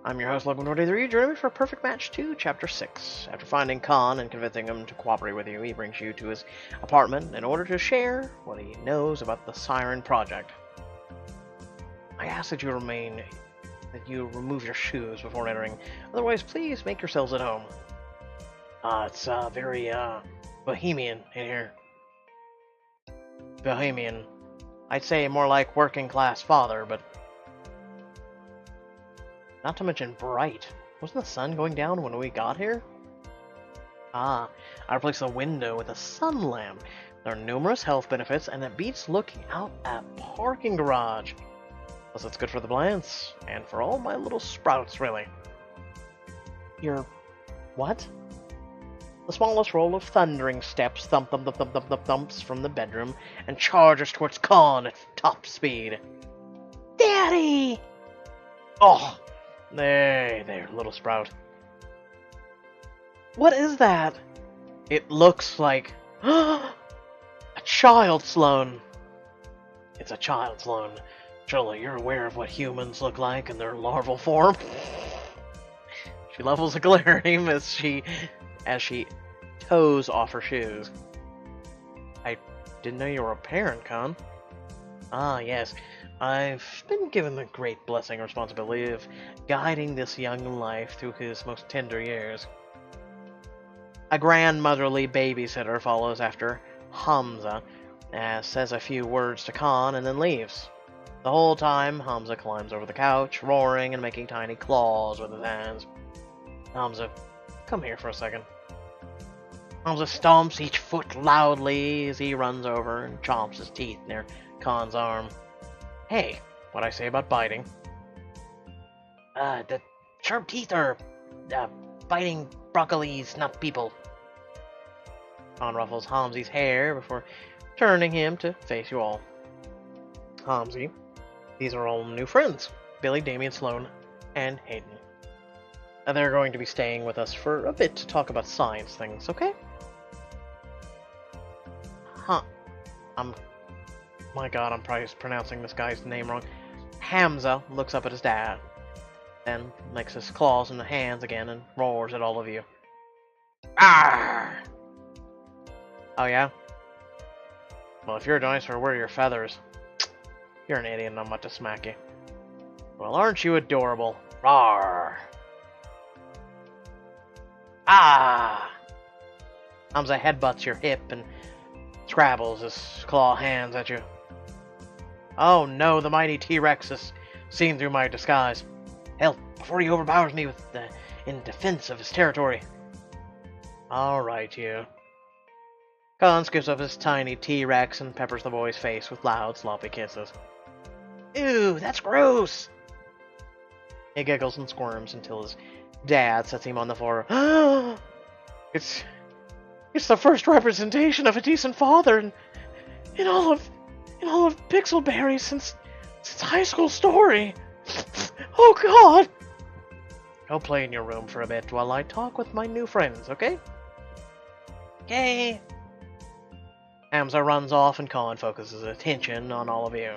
I'm your host, Logan43. Join me for Perfect Match 2, Chapter 6. After finding Khaan and convincing him to cooperate with you, he brings you to his apartment in order to share what he knows about the Siren project. I ask that you remove your shoes before entering. Otherwise, please make yourselves at home. It's very bohemian in here. Bohemian. I'd say more like working class father, but not to mention bright. Wasn't the sun going down when we got here? I replaced the window with a sun lamp. There are numerous health benefits, and it beats looking out at a parking garage. Plus, it's good for the plants, and for all my little sprouts, really. Your what? The smallest roll of thundering steps thumps from the bedroom and charges towards Khaan at top speed. Daddy! Oh! There, little sprout. What is that? It looks like a child Sloan. It's a child Sloan. Surely you're aware of what humans look like in their larval form. She levels a glare at him as she toes off her shoes. I didn't know you were a parent, Khaan. Ah, yes. I've been given the great blessing and responsibility of guiding this young life through his most tender years. A grandmotherly babysitter follows after Hamza, says a few words to Khaan, and then leaves. The whole time, Hamza climbs over the couch, roaring and making tiny claws with his hands. Hamza, come here for a second. Hamza stomps each foot loudly as he runs over and chomps his teeth near Khan's arm. Hey, what'd I say about biting? The sharp teeth are, biting broccolis, not people. Khaan ruffles Hamzi's hair before turning him to face you all. Hamzi, these are all new friends. Billy, Damien, Sloan, and Hayden. They're going to be staying with us for a bit to talk about science things, okay? My god, I'm probably pronouncing this guy's name wrong. Hamza looks up at his dad, then makes his claws in the hands again and roars at all of you. Arrgh! Oh yeah? Well, if you're a dinosaur, where are your feathers? You're an idiot and I'm about to smack you. Well, aren't you adorable? Rawr! Ah! Hamza headbutts your hip and scrabbles his claw hands at you. Oh no, the mighty T-Rex has seen through my disguise. Hell, before he overpowers me in defense of his territory. Alright, you. Khaan scoops up his tiny T-Rex and peppers the boy's face with loud, sloppy kisses. Ew, that's gross! He giggles and squirms until his dad sets him on the floor. It's the first representation of a decent father in all of Pixelberry since high school story. Oh god! Go play in your room for a bit while I talk with my new friends, okay? Okay. Hamza runs off and Khaan focuses his attention on all of you.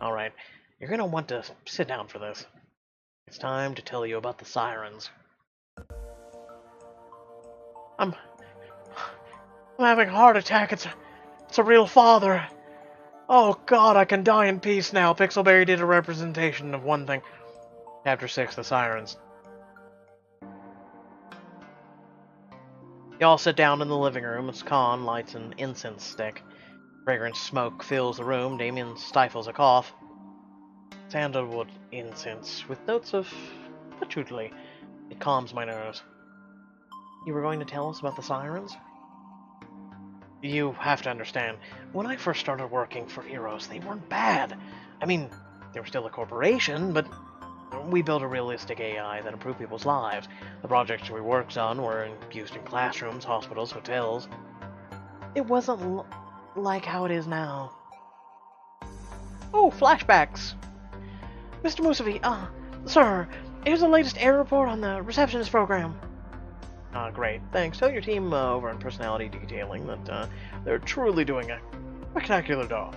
Alright, you're gonna want to sit down for this. It's time to tell you about the Sirens. I'm having a heart attack. It's a real father. Oh god, I can die in peace now. Pixelberry did a representation of one thing. Chapter 6, the Sirens. Y'all sit down in the living room as Khaan lights an incense stick. Fragrant smoke fills the room. Damien stifles a cough. Sandalwood incense with notes of patchouli. It calms my nerves. You were going to tell us about the Sirens? You have to understand, when I first started working for Eros, they weren't bad. I mean, they were still a corporation, but we built a realistic AI that improved people's lives. The projects we worked on were used in classrooms, hospitals, hotels. It wasn't like how it is now. Oh, flashbacks! Mr. Musavi, sir, here's the latest error report on the receptionist program. Great. Thanks. Tell your team over in personality detailing that they're truly doing a spectacular job.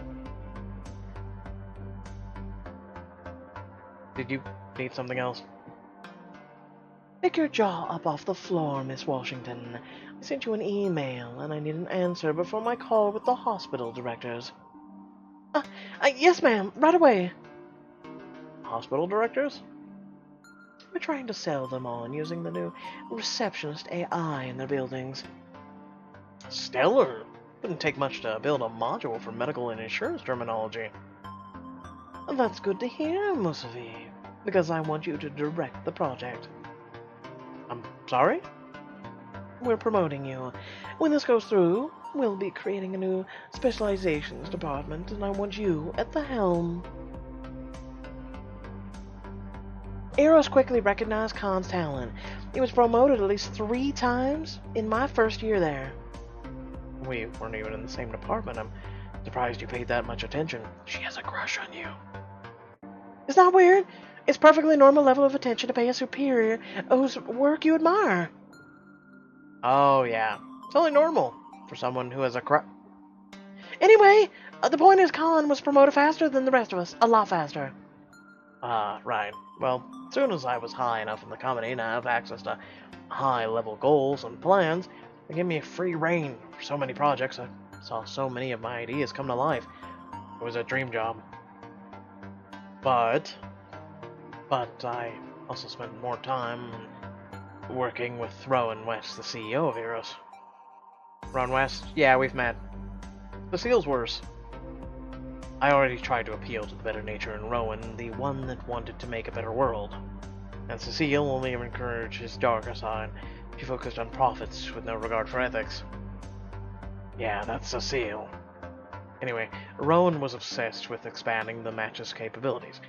Did you need something else? Pick your jaw up off the floor, Miss Washington. I sent you an email, and I need an answer before my call with the hospital directors. Yes, ma'am, right away. Hospital directors? We're trying to sell them on using the new receptionist AI in their buildings. Stellar! Wouldn't take much to build a module for medical and insurance terminology. That's good to hear, Musavi, because I want you to direct the project. I'm sorry? We're promoting you. When this goes through, we'll be creating a new specializations department, and I want you at the helm. Eros quickly recognized Khan's talent. He was promoted at least 3 times in my first year there. We weren't even in the same department. I'm surprised you paid that much attention. She has a crush on you. It's not weird. It's perfectly normal level of attention to pay a superior whose work you admire. Oh, yeah. It's only normal for someone who has a crush. Anyway, the point is Khaan was promoted faster than the rest of us. A lot faster. Right. Well, as soon as I was high enough in the company to have access to high-level goals and plans, they gave me free reign for so many projects. I saw so many of my ideas come to life. It was a dream job. But I also spent more time working with Rowan West, the CEO of Eros. Rowan West? Yeah, we've met. Cecile's worse. I already tried to appeal to the better nature in Rowan, the one that wanted to make a better world. And Cecile only encouraged his darker side. She focused on profits with no regard for ethics. Yeah, that's Cecile. Anyway, Rowan was obsessed with expanding the match's capabilities.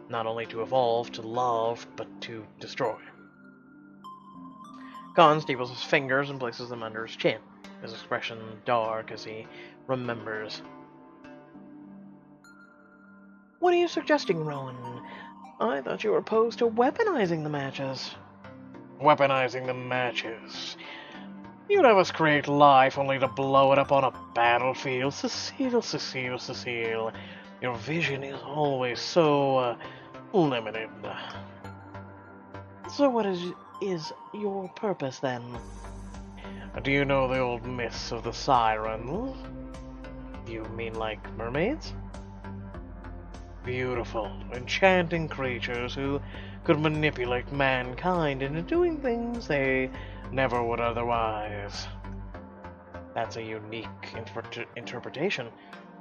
Not only to evolve, to love, but to destroy. Khaan steeples his fingers and places them under his chin, his expression dark as he remembers. What are you suggesting, Rowan? I thought you were opposed to weaponizing the matches. Weaponizing the matches? You'd have us create life only to blow it up on a battlefield. Cecile. Your vision is always so, limited. So what is your purpose, then? Do you know the old myths of the Sirens? You mean like mermaids? Beautiful, enchanting creatures who could manipulate mankind into doing things they never would otherwise. That's a unique interpretation.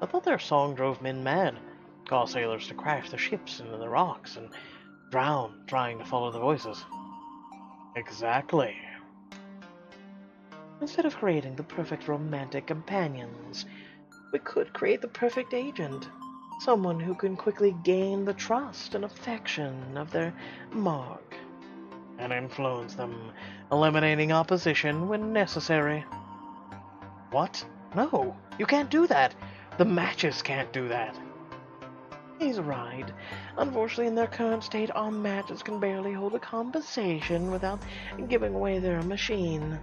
I thought their song drove men mad, caused sailors to crash their ships into the rocks and drown trying to follow the voices. Exactly. Instead of creating the perfect romantic companions, we could create the perfect agent. Someone who can quickly gain the trust and affection of their mark, and influence them, eliminating opposition when necessary. What? No, you can't do that. The matches can't do that. He's right. Unfortunately, in their current state, our matches can barely hold a conversation without giving away their machine.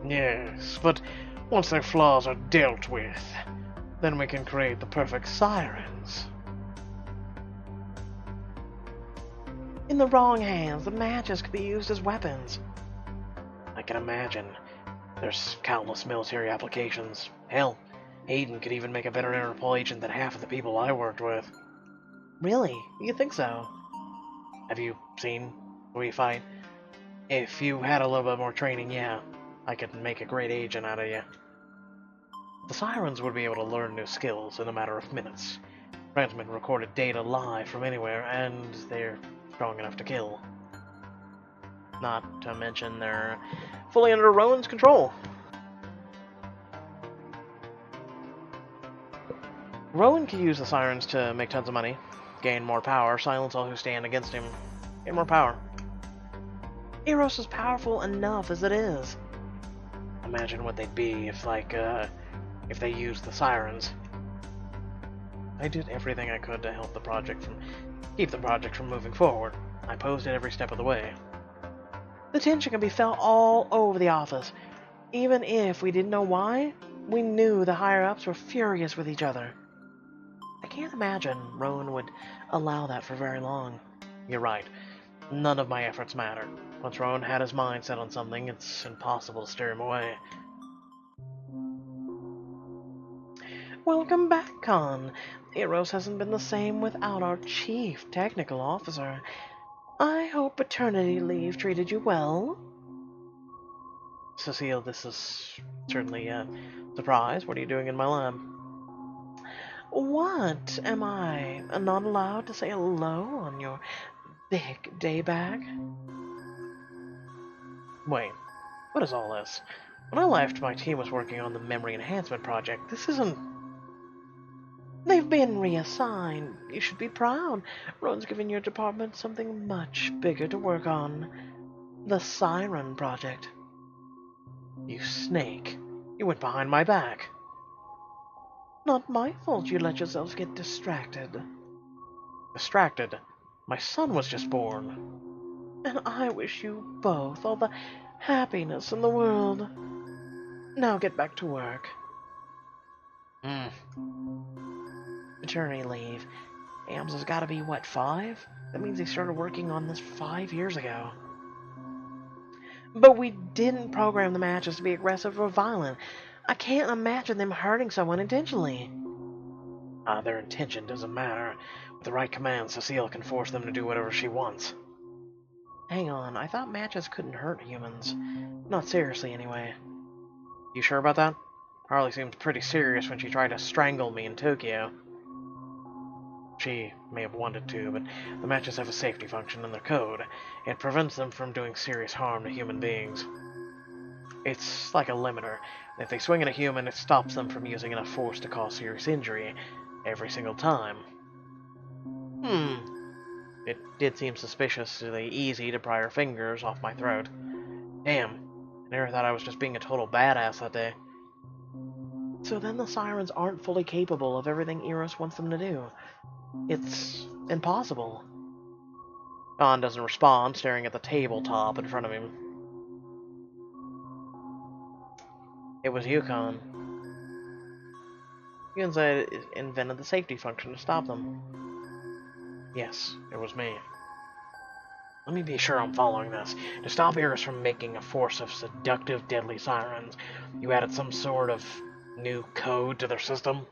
Yes, but once their flaws are dealt with, then we can create the perfect Sirens. In the wrong hands, the matches could be used as weapons. I can imagine. There's countless military applications. Hell, Hayden could even make a better Interpol agent than half of the people I worked with. Really? You think so? Have you seen we fight? If you had a little bit more training, yeah, I could make a great agent out of you. The Sirens would be able to learn new skills in a matter of minutes, transmit recorded data live from anywhere, and they're strong enough to kill. Not to mention they're fully under Rowan's control. Rowan can use the Sirens to make tons of money, gain more power, silence all who stand against him, gain more power. Eros is powerful enough as it is. Imagine what they'd be if they used the Sirens. I did everything I could to keep the project from moving forward. I opposed it every step of the way. The tension can be felt all over the office. Even if we didn't know why, we knew the higher-ups were furious with each other. I can't imagine Rowan would allow that for very long. You're right. None of my efforts matter. Once Rowan had his mind set on something, it's impossible to steer him away. Welcome back, Khaan. Eros hasn't been the same without our chief technical officer. I hope paternity leave treated you well. Cecile, this is certainly a surprise. What are you doing in my lab? What? Am I not allowed to say hello on your big day back? Wait, what is all this? When I left, my team was working on the memory enhancement project. This isn't... They've been reassigned. You should be proud. Ron's given your department something much bigger to work on. The Siren project. You snake. You went behind my back. Not my fault you let yourselves get distracted. Distracted? My son was just born. And I wish you both all the happiness in the world. Now get back to work. Maternity leave. Ams has got to be, what, 5? That means they started working on this 5 years ago. But we didn't program the matches to be aggressive or violent. I can't imagine them hurting someone intentionally. Their intention doesn't matter. With the right command, Cecile can force them to do whatever she wants. Hang on, I thought matches couldn't hurt humans. Not seriously, anyway. You sure about that? Harley seemed pretty serious when she tried to strangle me in Tokyo. She may have wanted to, but the matches have a safety function in their code. It prevents them from doing serious harm to human beings. It's like a limiter. If they swing at a human, it stops them from using enough force to cause serious injury every single time. It did seem suspiciously easy to pry her fingers off my throat. Damn, I never thought I was just being a total badass that day. So then the Sirens aren't fully capable of everything Eros wants them to do. It's impossible. Khaan doesn't respond, staring at the tabletop in front of him. It was you, Khaan. You invented the safety function to stop them. Yes, it was me. Let me be sure I'm following this. To stop Eros from making a force of seductive, deadly sirens, you added some sort of new code to their system?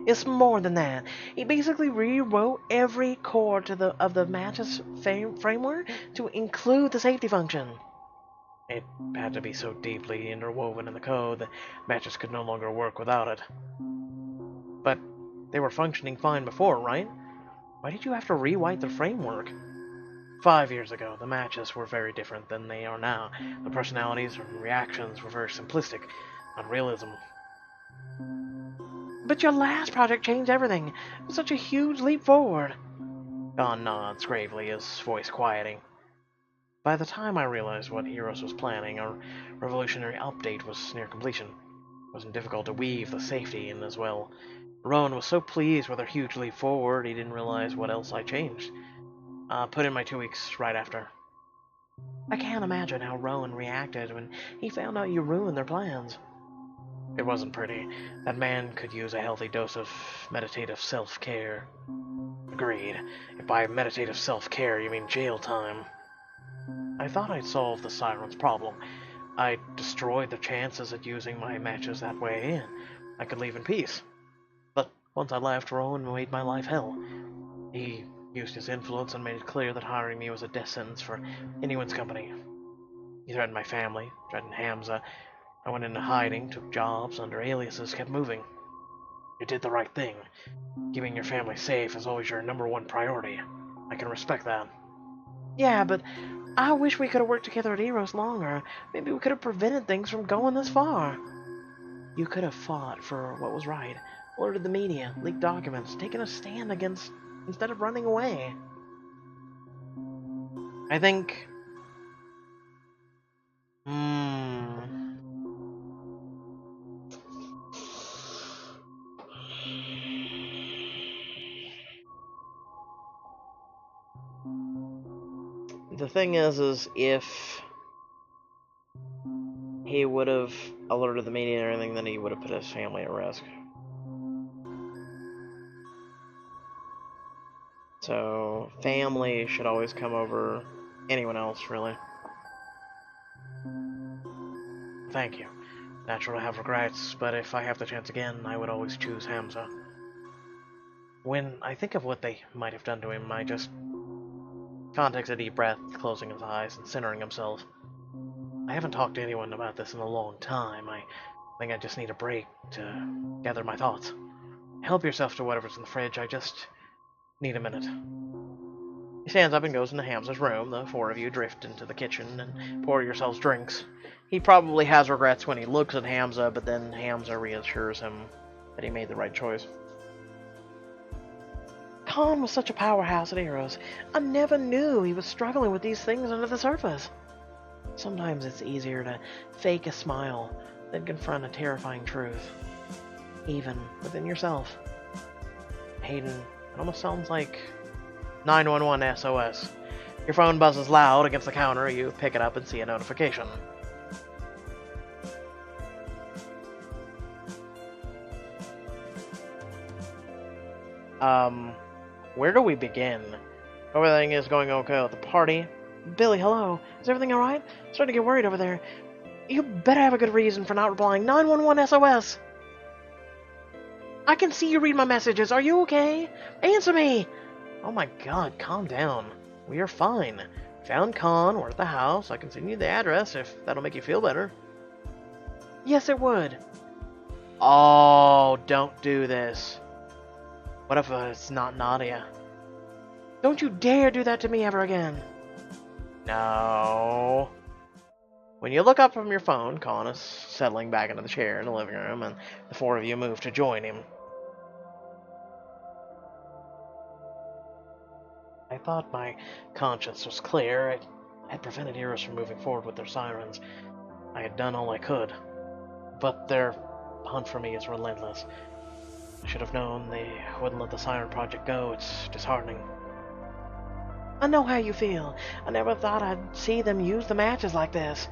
It's more than that. He basically rewrote every core of the match's framework to include the safety function. It had to be so deeply interwoven in the code that matches could no longer work without it. But they were functioning fine before, right? Why did you have to rewrite the framework? 5 years ago, the matches were very different than they are now. The personalities and reactions were very simplistic, not realism. But your last project changed everything. It was such a huge leap forward. Khaan nods gravely, his voice quieting. By the time I realized what Eros was planning, our revolutionary update was near completion. It wasn't difficult to weave the safety in as well. Rowan was so pleased with our huge leap forward, he didn't realize what else I changed. Put in my 2 weeks right after. I can't imagine how Rowan reacted when he found out you ruined their plans. It wasn't pretty. That man could use a healthy dose of meditative self-care. Agreed. If by meditative self-care you mean jail time. I thought I'd solved the Sirens' problem. I destroyed the chances at using my matches that way, and I could leave in peace. But once I left, Rowan made my life hell. He used his influence and made it clear that hiring me was a death sentence for anyone's company. He threatened my family, threatened Hamza. I went into hiding, took jobs under aliases, kept moving. You did the right thing. Keeping your family safe is always your #1 priority. I can respect that. Yeah, but I wish we could have worked together at Eros longer. Maybe we could have prevented things from going this far. You could have fought for what was right, alerted the media, leaked documents, taken a stand against instead of running away. I think... The thing is if he would have alerted the media and everything, then he would have put his family at risk. So, family should always come over anyone else, really. Thank you. Natural to have regrets, but if I have the chance again, I would always choose Hamza. When I think of what they might have done to him, I just... Khaan takes a deep breath, closing his eyes and centering himself. I haven't talked to anyone about this in a long time. I think I just need a break to gather my thoughts. Help yourself to whatever's in the fridge, I just need a minute. He stands up and goes into Hamza's room. The four of you drift into the kitchen and pour yourselves drinks. He probably has regrets when he looks at Hamza, but then Hamza reassures him that he made the right choice. Khaan was such a powerhouse at Eros. I never knew he was struggling with these things under the surface. Sometimes it's easier to fake a smile than confront a terrifying truth, even within yourself. Hayden, it almost sounds like 911 SOS. Your phone buzzes loud against the counter. You pick it up and see a notification. Where do we begin? Everything is going okay at the party. Billy, hello. Is everything alright? I'm starting to get worried over there. You better have a good reason for not replying. 911 SOS! I can see you read my messages. Are you okay? Answer me! Oh my god, calm down. We are fine. Found Khaan. We're at the house. I can send you the address if that'll make you feel better. Yes, it would. Oh, don't do this. What if it's not Nadia? Don't you dare do that to me ever again. No. When you look up from your phone, Khaan is settling back into the chair in the living room, and the four of you move to join him. I thought my conscience was clear. I had prevented Eros from moving forward with their Sirens. I had done all I could. But their hunt for me is relentless. I should have known they wouldn't let the Siren project go. It's disheartening. I know how you feel. I never thought I'd see them use the matches like this.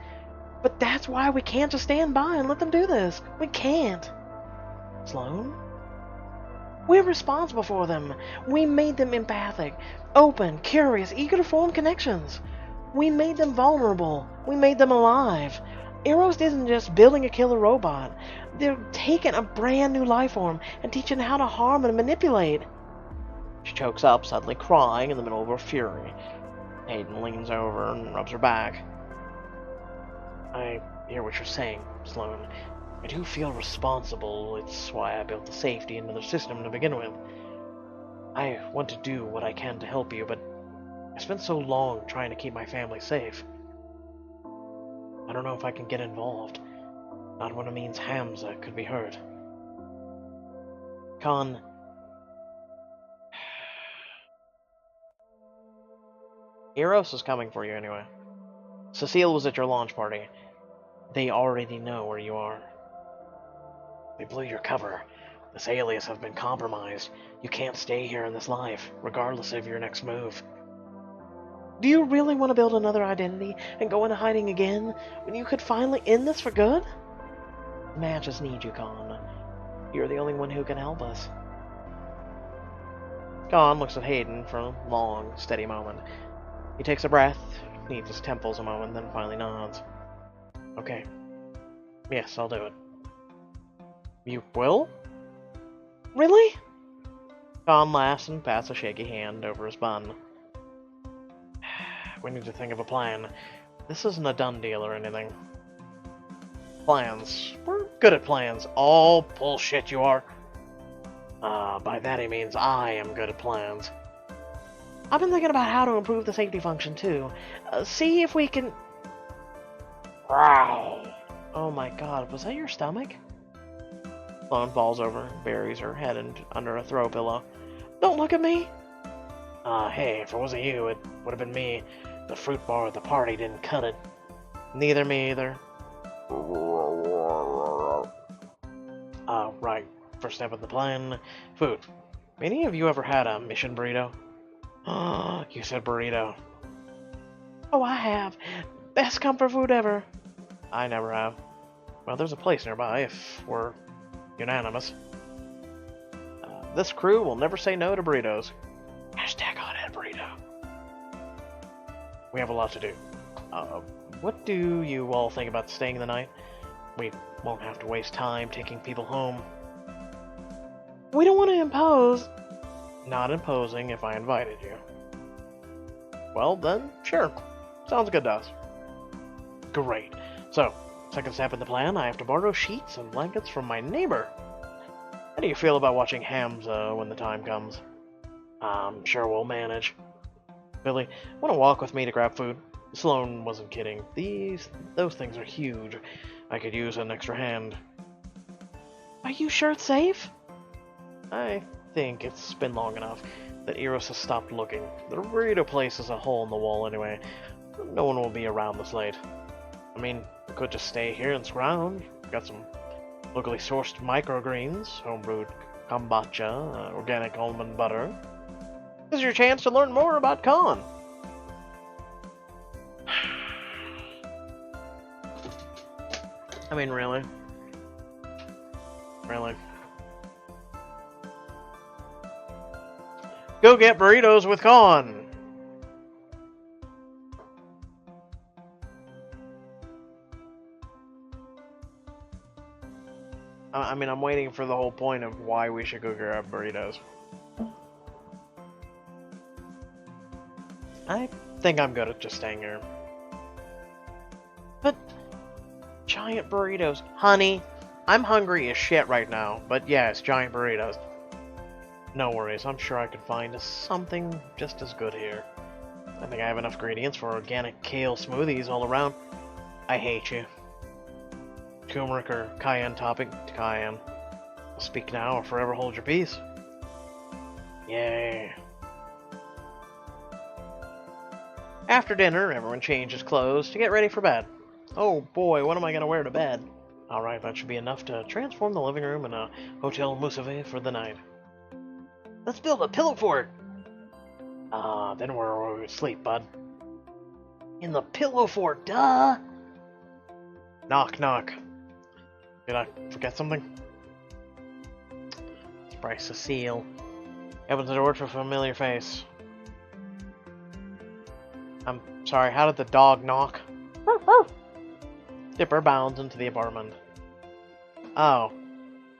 But that's why we can't just stand by and let them do this. We can't. Sloan? We're responsible for them. We made them empathic, open, curious, eager to form connections. We made them vulnerable. We made them alive. Eros isn't just building a killer robot. They're taking a brand new life form and teaching how to harm and manipulate. She chokes up, suddenly crying in the middle of her fury. Hayden leans over and rubs her back. I hear what you're saying, Sloan. I do feel responsible. It's why I built the safety into the system to begin with. I want to do what I can to help you, but I spent so long trying to keep my family safe. I don't know if I can get involved. Not when it means Hamza could be hurt. Khaan... Eros is coming for you anyway. Cecile was at your launch party. They already know where you are. They blew your cover. This alias has been compromised. You can't stay here in this life, regardless of your next move. Do you really want to build another identity and go into hiding again when you could finally end this for good? The matches need you, Khaan. You're the only one who can help us. Khaan looks at Hayden for a long, steady moment. He takes a breath, kneads his temples a moment, then finally nods. Okay. Yes, I'll do it. You will? Really? Khaan laughs and pats a shaky hand over his bun. We need to think of a plan. This isn't a done deal or anything. Plans. We're good at plans. All bullshit you are. By that he means I am good at plans. I've been thinking about how to improve the safety function too. See if we can... Wow. Oh my god, was that your stomach? Sloan falls over, buries her head under a throw pillow. Don't look at me! Hey, if it wasn't you, it would have been me. The fruit bar at the party didn't cut it. Neither me either. Right. First step of the plan. Food. Any of you ever had a mission burrito? You said burrito. Oh, I have. Best comfort food ever. I never have. Well, there's a place nearby if we're unanimous. This crew will never say no to burritos. Hashtag on We have a lot to do. What do you all think about staying the night? We won't have to waste time taking people home. We don't want to impose. Not imposing if I invited you. Well, then, sure. Sounds good to us. Great. So, second step in the plan, I have to borrow sheets and blankets from my neighbor. How do you feel about watching Hamza when the time comes? I'm sure we'll manage. Billy, want to walk with me to grab food? Sloan wasn't kidding. Those things are huge. I could use an extra hand. Are you sure it's safe? I think it's been long enough that Eros has stopped looking. The burrito place is a hole in the wall anyway. No one will be around this late. I mean, we could just stay here and scrounge. Got some locally sourced microgreens, homebrewed kombucha, organic almond butter. This is your chance to learn more about Khaan. I mean, really? Really? Go get burritos with Khaan! I mean, I'm waiting for the whole point of why we should go grab burritos. I think I'm good at just staying here. But giant burritos. Honey, I'm hungry as shit right now, but yes, giant burritos. No worries, I'm sure I could find something just as good here. I think I have enough ingredients for organic kale smoothies all around. I hate you. Turmeric or cayenne topping? Cayenne. Speak now or forever hold your peace. Yay. After dinner, everyone changes clothes to get ready for bed. Oh boy, what am I going to wear to bed? Alright, that should be enough to transform the living room in a Hotel Musave for the night. Let's build a pillow fort! Then where will we sleep, bud? In the pillow fort, duh! Knock, knock. Did I forget something? It's Bryce Cecile. Opens the door to a familiar face. I'm sorry, how did the dog knock? Dipper bounds into the apartment. Oh,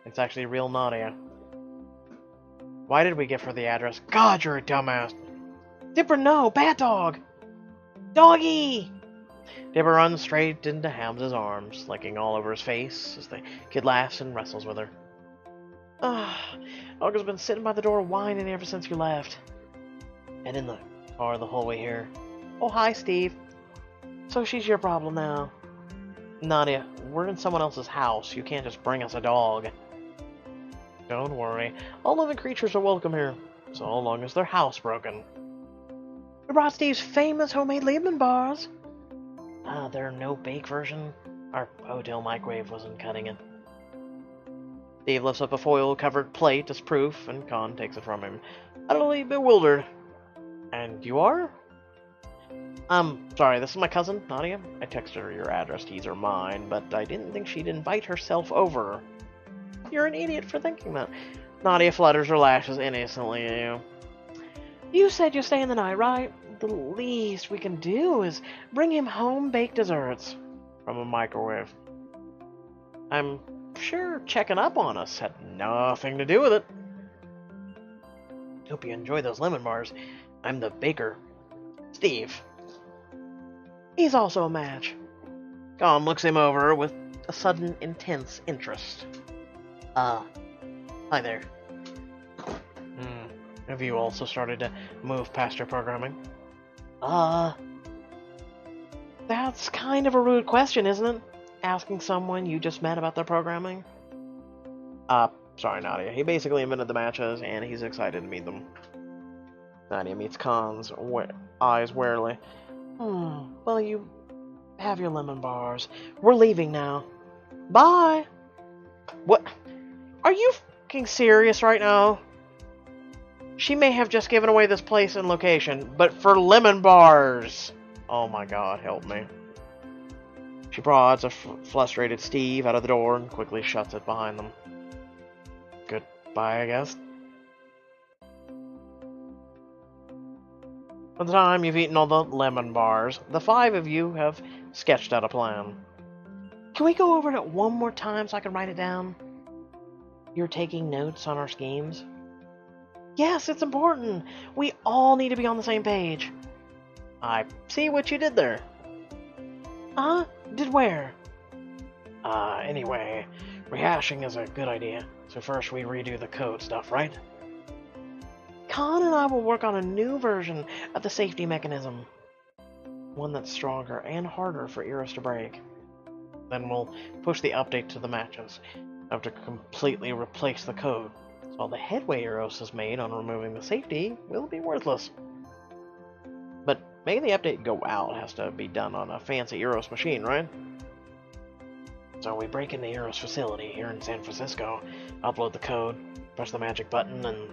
it's actually real Nadia. Why did we give her the address? God, you're a dumbass. Dipper, no! Bad dog! Doggy! Dipper runs straight into Hamza's arms, licking all over his face as the kid laughs and wrestles with her. Olga's been sitting by the door whining ever since you left. And in the car the whole way here. Oh, hi, Steve. So she's your problem now. Nadia, we're in someone else's house. You can't just bring us a dog. Don't worry. All living creatures are welcome here, so long as they're housebroken. We brought Steve's famous homemade lemon bars. There are no bake version? Our hotel microwave wasn't cutting it. Steve lifts up a foil-covered plate as proof, and Khaan takes it from him, utterly bewildered. And you are? Sorry, this is my cousin, Nadia. I texted her your address to use her mine, but I didn't think she'd invite herself over. You're an idiot for thinking that. Nadia flutters her lashes innocently at you. You said you're staying the night, right? The least we can do is bring him home-baked desserts from a microwave. I'm sure checking up on us had nothing to do with it. Hope you enjoy those lemon bars. I'm the baker. Steve. He's also a match. Khaan looks him over with a sudden intense interest. Hi there. Have you also started to move past your programming? That's kind of a rude question, isn't it? Asking someone you just met about their programming? Sorry, Nadia. He basically invented the matches, and he's excited to meet them. Nadia meets Khan's eyes warily. Well, you have your lemon bars. We're leaving now. Bye! What? Are you fucking serious right now? She may have just given away this place and location, but for lemon bars! Oh my god, help me. She prods a frustrated Steve out of the door and quickly shuts it behind them. Goodbye, I guess. By the time you've eaten all the lemon bars, the 5 of you have sketched out a plan. Can we go over it one more time so I can write it down? You're taking notes on our schemes? Yes, it's important. We all need to be on the same page. I see what you did there. Did where? Anyway, rehashing is a good idea. So first we redo the code stuff, right? Khaan and I will work on a new version of the safety mechanism. One that's stronger and harder for Eros to break. Then we'll push the update to the matches. Have to completely replace the code. So all the headway Eros has made on removing the safety will be worthless. But making the update go out has to be done on a fancy Eros machine, right? So we break into Eros facility here in San Francisco, upload the code, press the magic button, and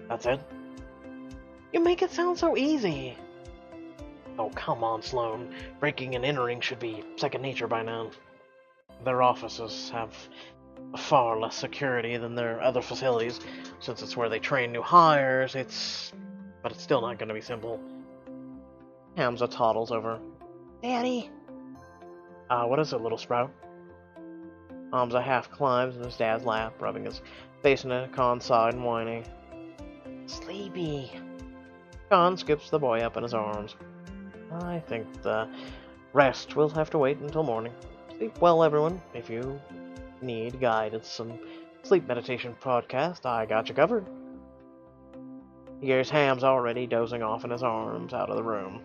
that's it. You make it sound so easy. Oh, come on, Sloan. Breaking and entering should be second nature by now. Their offices have far less security than their other facilities, since it's where they train new hires. But it's still not going to be simple. Hamza toddles over. Daddy? What is it, little sprout? Hamza half climbs in his dad's lap, rubbing his face into Khan's side and whining. Sleepy. Khaan scoops the boy up in his arms. I think the rest will have to wait until morning. Sleep well, everyone. If you need guided some sleep meditation podcast, I got you covered. He hears Ham's already dozing off in his arms out of the room.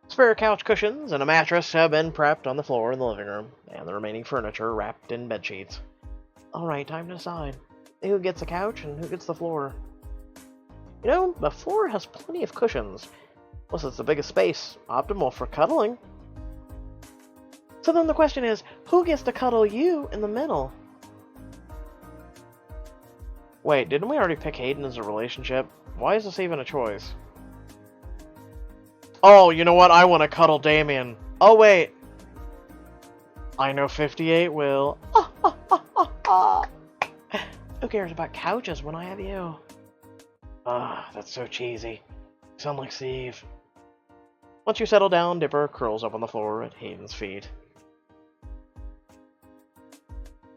Spare couch cushions and a mattress have been prepped on the floor in the living room, and the remaining furniture wrapped in bedsheets. Alright, time to decide. Who gets the couch and who gets the floor? You know, the floor has plenty of cushions. Plus, it's the biggest space, optimal for cuddling. So then the question is, who gets to cuddle you in the middle? Wait, didn't we already pick Hayden as a relationship? Why is this even a choice? Oh, you know what? I want to cuddle Damien. Oh, wait. I know 58 will. Who cares about couches when I have you? That's so cheesy. You sound like Steve. Once you settle down, Dipper curls up on the floor at Hayden's feet.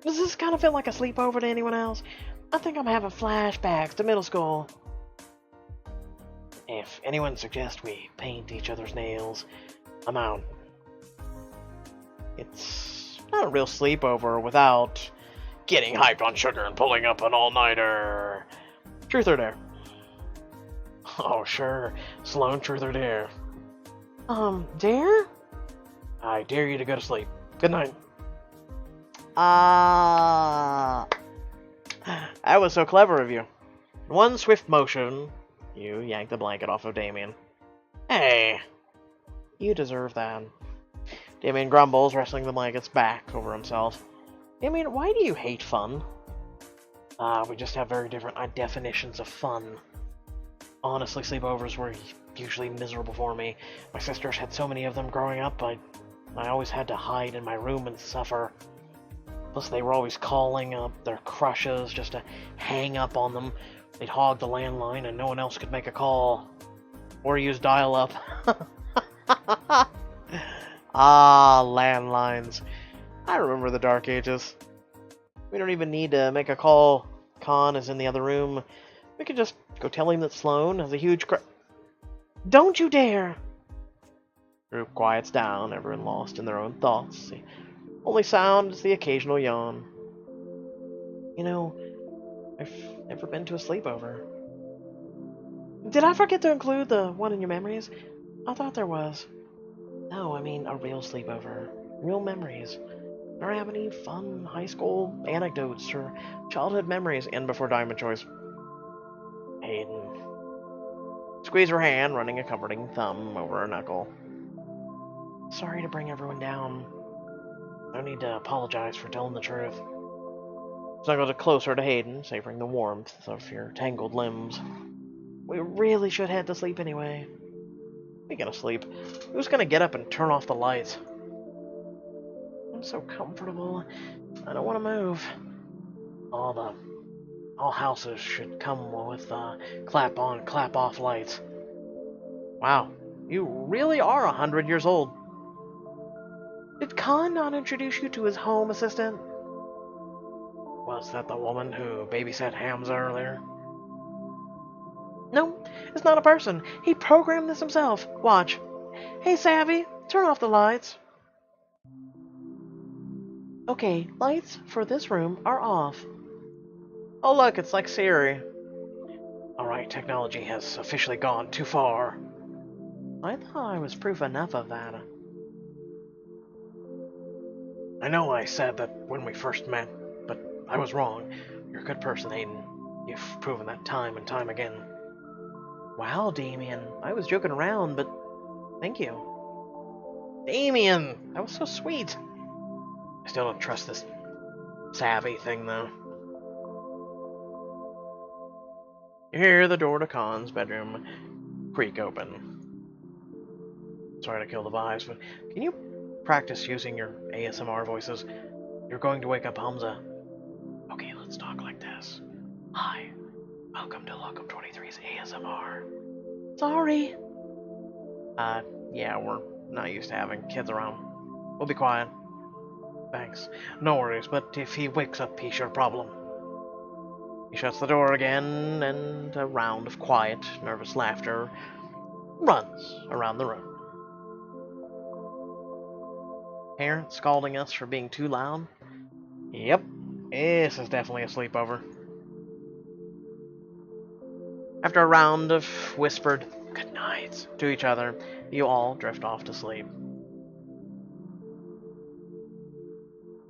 Does this kind of feel like a sleepover to anyone else? I think I'm having flashbacks to middle school. If anyone suggests we paint each other's nails, I'm out. It's not a real sleepover without getting hyped on sugar and pulling up an all-nighter. Truth or dare? Oh, sure. Sloan, truth or dare? Dare? I dare you to go to sleep. Good night. That was so clever of you. In one swift motion, you yank the blanket off of Damien. Hey, you deserve that. Damien grumbles, wrestling the blankets back over himself. Damien, why do you hate fun? We just have very different definitions of fun. Honestly, sleepovers were usually miserable for me. My sisters had so many of them growing up, I always had to hide in my room and suffer. Plus, they were always calling up their crushes just to hang up on them. They'd hog the landline and no one else could make a call. Or use dial-up. Landlines. I remember the dark ages. We don't even need to make a call. Khaan is in the other room. We could just go tell him that Sloan has a huge Don't you dare! Group quiets down, everyone lost in their own thoughts. The only sound is the occasional yawn. You know, I've never been to a sleepover. Did I forget to include the one in your memories? I thought there was. No, I mean a real sleepover. Real memories. Or have any fun high school anecdotes or childhood memories in before Diamond Choice? Hayden. Squeeze her hand, running a comforting thumb over her knuckle. Sorry to bring everyone down. No need to apologize for telling the truth. Snuggled closer to Hayden, savoring the warmth of your tangled limbs. We really should head to sleep anyway. Speaking of sleep, who's gonna get up and turn off the lights? I'm so comfortable. I don't want to move. All All houses should come with clap-on, clap-off lights. Wow, you really are 100 years old. Did Khaan not introduce you to his home assistant? Was that the woman who babysat Hamza earlier? No, it's not a person. He programmed this himself. Watch. Hey, Savvy, turn off the lights. Okay, lights for this room are off. Oh look, it's like Siri. Alright, technology has officially gone too far. I thought I was proof enough of that. I know I said that when we first met, but I was wrong. You're a good person, Aiden. You've proven that time and time again. Wow, Damien. I was joking around, but thank you. Damien! That was so sweet. I still don't trust this savvy thing, though. You hear the door to Khan's bedroom creak open. Sorry to kill the vibes, but can you practice using your ASMR voices? You're going to wake up Hamza. Okay, let's talk like this. Hi, welcome to Locum 23's ASMR. Sorry. Yeah, we're not used to having kids around. We'll be quiet. Thanks. No worries, but if he wakes up, he's your problem. He shuts the door again, and a round of quiet, nervous laughter runs around the room. Parents scalding us for being too loud? Yep, this is definitely a sleepover. After a round of whispered good nights to each other, you all drift off to sleep.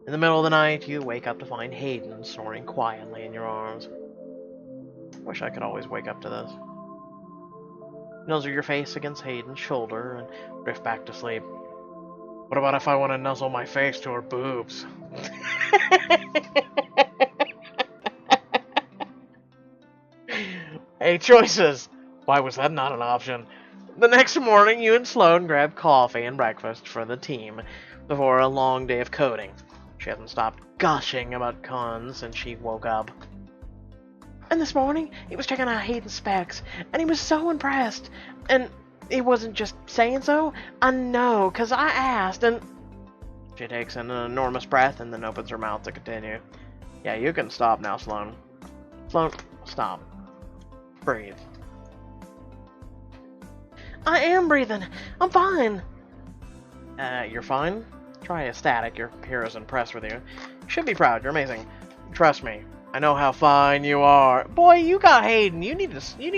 In the middle of the night, you wake up to find Hayden snoring quietly in your arms. Wish I could always wake up to this. Nuzzle your face against Hayden's shoulder and drift back to sleep. What about if I want to nuzzle my face to her boobs? Hey, choices! Why was that not an option? The next morning, you and Sloane grab coffee and breakfast for the team before a long day of coding. She hasn't stopped gushing about Khaan since she woke up. And this morning, he was checking out Hayden's specs, and he was so impressed. And he wasn't just saying so. I know, 'cause I asked, and... She takes in an enormous breath and then opens her mouth to continue. Yeah, you can stop now, Sloane. Sloane, stop. Breathe. I am breathing. I'm fine. You're fine? Try ecstatic. Your hero's impressed with you. You should be proud. You're amazing. Trust me. I know how fine you are. Boy, you got Hayden. You need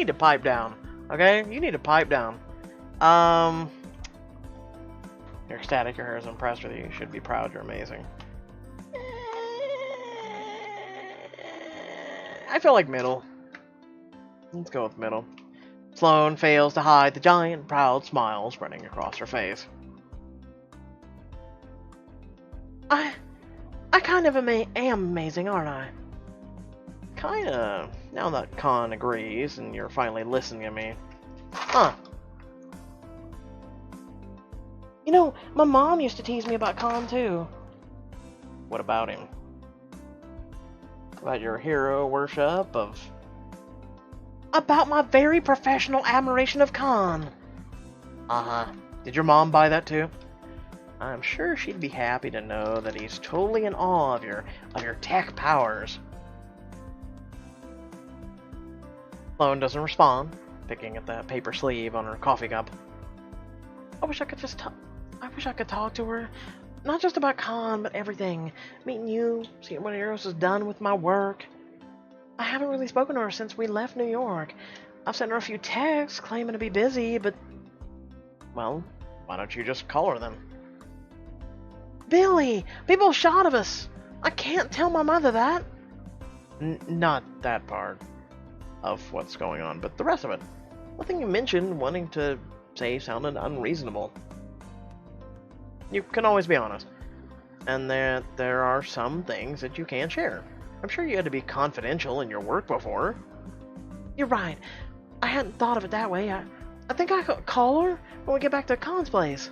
to pipe down. Okay? You need to pipe down. You're ecstatic. Your hero's impressed with you. You should be proud. You're amazing. I feel like middle. Let's go with middle. Sloane fails to hide the giant, proud smile spreading across her face. I kind of am amazing, aren't I? Kinda. Now that Khaan agrees and you're finally listening to me. Huh. You know, my mom used to tease me about Khaan too. What about him? About your hero worship of... About my very professional admiration of Khaan. Uh-huh. Did your mom buy that too? I'm sure she'd be happy to know that he's totally in awe of your tech powers. Sloane doesn't respond, picking at the paper sleeve on her coffee cup. I wish I could talk to her. Not just about Khaan, but everything. Meeting you, seeing what Eros has done with my work. I haven't really spoken to her since we left New York. I've sent her a few texts claiming to be busy, but... Well, why don't you just call her then? Billy! People shot of us! I can't tell my mother that! Not that part of what's going on, but the rest of it. Nothing you mentioned wanting to say sounded unreasonable. You can always be honest. And there are some things that you can't share. I'm sure you had to be confidential in your work before. You're right. I hadn't thought of it that way. I think I could call her when we get back to Khan's place.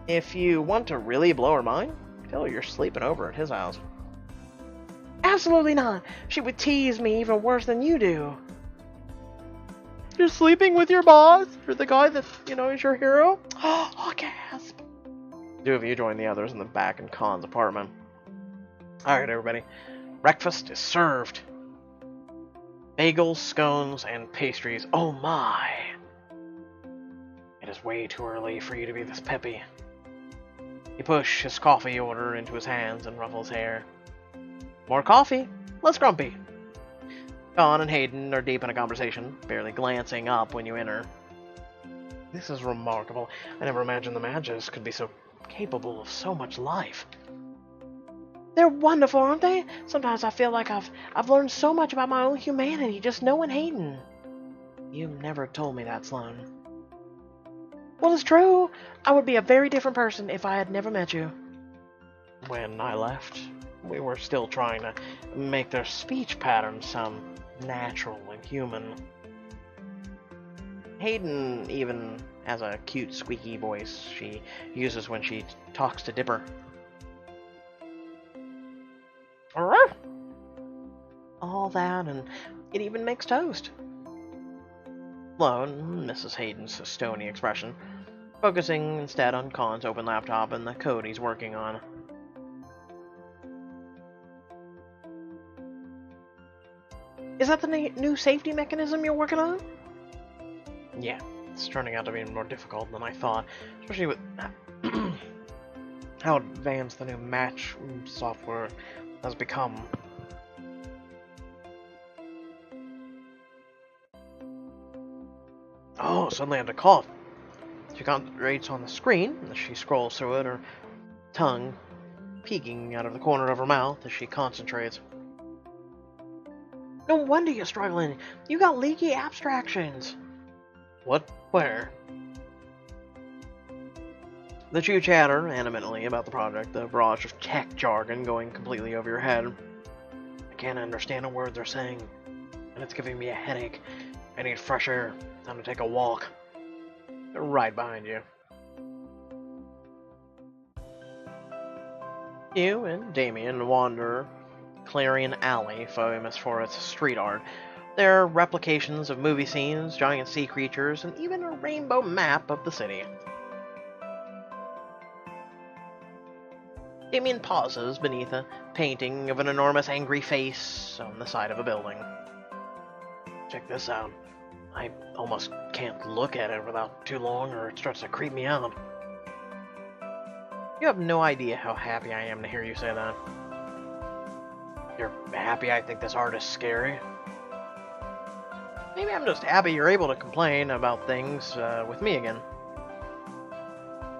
If you want to really blow her mind, tell her you're sleeping over at his house. Absolutely not. She would tease me even worse than you do. You're sleeping with your boss? Or the guy that, is your hero? Oh, gasp. Two of you join the others in the back in Khan's apartment. Alright, everybody. Breakfast is served. Bagels, scones, and pastries. Oh my! It is way too early for you to be this peppy. You push his coffee order into his hands and ruffle his hair. More coffee, less grumpy. Khaan and Hayden are deep in a conversation, barely glancing up when you enter. This is remarkable. I never imagined the Magus could be so capable of so much life. They're wonderful, aren't they? Sometimes I feel like I've learned so much about my own humanity just knowing Hayden. You never told me that, Sloan. Well, it's true. I would be a very different person if I had never met you. When I left, we were still trying to make their speech patterns sound natural and human. Hayden even has a cute squeaky voice she uses when she talks to Dipper. All that, and it even makes toast. Sloan misses Hayden's stony expression, focusing instead on Khan's open laptop and the code he's working on. Is that the new safety mechanism you're working on? Yeah, it's turning out to be more difficult than I thought, especially with how advanced the new match software has become. Oh, suddenly I had to cough. She concentrates on the screen as she scrolls through it, her tongue peeking out of the corner of her mouth as she concentrates. No wonder you're struggling. You got leaky abstractions. What? Where? The two chatter animatedly about the project, the barrage of tech jargon going completely over your head. I can't understand a word they're saying, and it's giving me a headache. I need fresh air. Time to take a walk. They're right behind you. You and Damien wander Clarion Alley, famous for its street art. There are replications of movie scenes, giant sea creatures, and even a rainbow map of the city. Damien pauses beneath a painting of an enormous angry face on the side of a building. Check this out. I almost can't look at it without too long or it starts to creep me out. You have no idea how happy I am to hear you say that. You're happy I think this art is scary? Maybe I'm just happy you're able to complain about things with me again.